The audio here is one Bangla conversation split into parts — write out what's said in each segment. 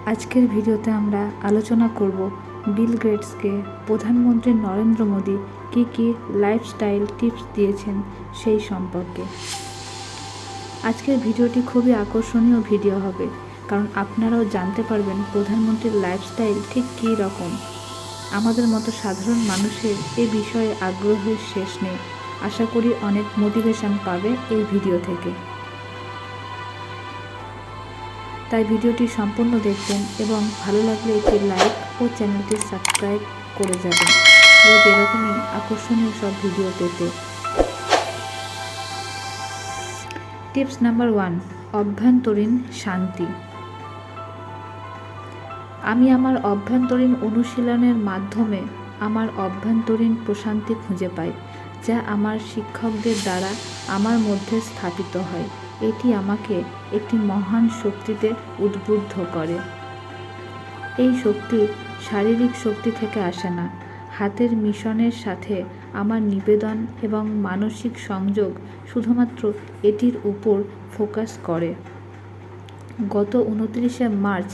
আজকের ভিডিওতে আমরা আলোচনা করব বিল গেটসকে প্রধানমন্ত্রী নরেন্দ্র মোদী কী লাইফস্টাইল টিপস দিয়েছেন সেই সম্পর্কে। আজকের ভিডিওটি খুবই আকর্ষণীয় ভিডিও হবে, কারণ আপনারাও জানতে পারবেন প্রধানমন্ত্রীর লাইফস্টাইল ঠিক কী রকম। আমাদের মতো সাধারণ মানুষের এই বিষয়ে আগ্রহের শেষ নেই। আশা করি অনেক মোটিভেশন পাবে এই ভিডিও থেকে। তাই ভিডিওটি সম্পূর্ণ দেখবেন এবং ভালো লাগলে একটি লাইক ও চ্যানেলটি সাবস্ক্রাইব করে যাবেন রোজ এরকমই আকর্ষণীয় সব ভিডিও পেতে। টিপস নাম্বার 1, অভ্যন্তরীণ শান্তি। আমি আমার অভ্যন্তরীণ অনুশীলনের মাধ্যমে আমার অভ্যন্তরীণ প্রশান্তি খুঁজে পাই, যা আমার শিক্ষকদের দ্বারা আমার মধ্যে স্থাপিত হয়। এটি আমাকে একটি মহান শক্তিতে উদ্বুদ্ধ করে। এই শক্তি শারীরিক শক্তি থেকে আসে না। হাতের মিশনের সাথে আমার নিবেদন এবং মানসিক সংযোগ শুধুমাত্র এটির উপর ফোকাস করে। গত 29শে মার্চ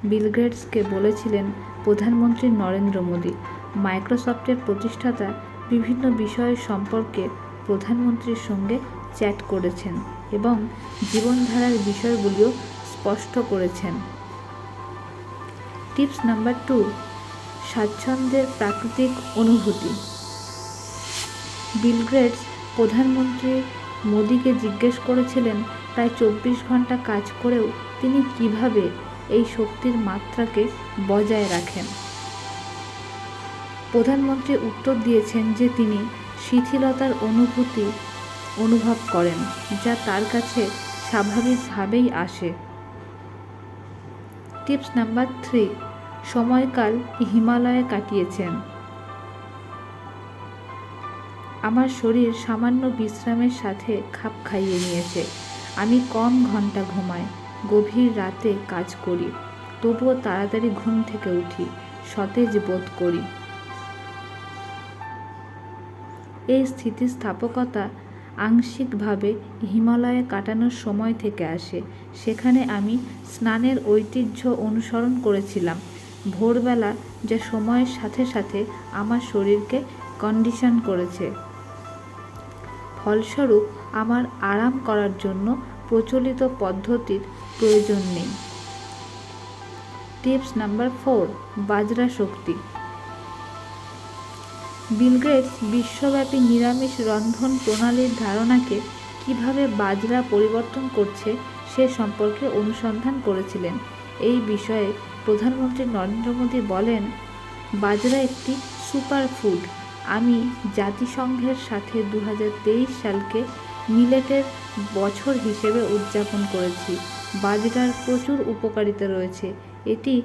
বিল গেটসকে বলেছিলেন প্রধানমন্ত্রী নরেন্দ্র মোদী। মাইক্রোসফটের প্রতিষ্ঠাতা বিভিন্ন বিষয় সম্পর্কে প্রধানমন্ত্রীর সঙ্গে চ্যাট করেছেন এবং জীবনধারার বিষয়গুলিও স্পষ্ট করেছেন। টিপস নাম্বার 2, স্বাচ্ছন্দ্যের প্রাকৃতিক অনুভূতি। বিল গেটস প্রধানমন্ত্রী মোদীকে জিজ্ঞেস করেছিলেন প্রায় 24 ঘন্টা কাজ করেও তিনি কিভাবে এই শক্তির মাত্রাকে বজায় রাখেন। প্রধানমন্ত্রী উত্তর দিয়েছেন যে তিনি শিথিলতার অনুভব করেন, যা তার কাছে স্বাভাবিকভাবেই আসে। টিপস নাম্বার 3, সময়কাল হিমালয়ে কাটিয়েছেন। আমার শরীর সামান্য বিশ্রামের সাথে খাপ খাইয়ে নিয়েছে। আমি কম ঘন্টা ঘুমাই, গভীর রাতে কাজ করি, তবুও তাড়াতাড়ি ঘুম থেকে উঠি, সতেজ বোধ করি। এই স্থিতিস্থাপকতা আংশিকভাবে হিমালয়ে কাটানোর সময় থেকে আসে। সেখানে আমি স্নানের ঐতিহ্য অনুসরণ করেছিলাম ভোরবেলা, যা সময়ের সাথে সাথে আমার শরীরকে কন্ডিশন করেছে। ফলস্বরূপ আমার আরাম করার জন্য প্রচলিত পদ্ধতির প্রয়োজন নেই। টিপস নাম্বার 4, বাজরা শক্তি। বিল গেটস বিশ্বব্যাপী নিরামিষ রন্ধন প্রণালীর ধারণাকে কিভাবে বাজরা পরিবর্তন করছে সে সম্পর্কে অনুসন্ধান করেছিলেন। এই বিষয়ে প্রধানমন্ত্রী নরেন্দ্র মোদী বলেন, বাজরা একটি সুপার ফুড। আমি জাতিসংঘের সাথে 2023 সালকে মিলেটের বছর হিসেবে উদযাপন করেছি। বাজরার প্রচুর উপকারিতা রয়েছে। এটি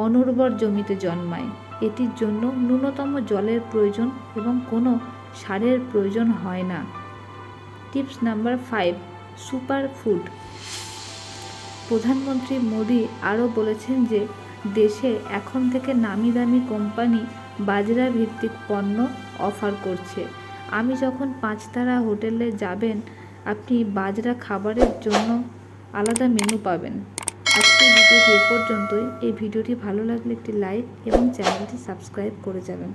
অনুর্বর জমিতে জন্মায়। এটির জন্য ন্যূনতম জলের প্রয়োজন এবং কোনো সারের প্রয়োজন হয় না। Tips number 5, super food. প্রধানমন্ত্রী মোদী আরও বলেছেন যে দেশে এখন থেকে নামি দামি কোম্পানি বাজরা ভিত্তিক পণ্য অফার করছে। আমি যখন 5 তারা হোটেলে যাবেন, আপনি বাজরা খাবারের জন্য আলাদা মেনু পাবেন। আজকের ভিডিওটি এ পর্যন্তই। এই ভিডিওটি ভালো লাগলে একটি লাইক এবং চ্যানেলটি সাবস্ক্রাইব করে যাবেন।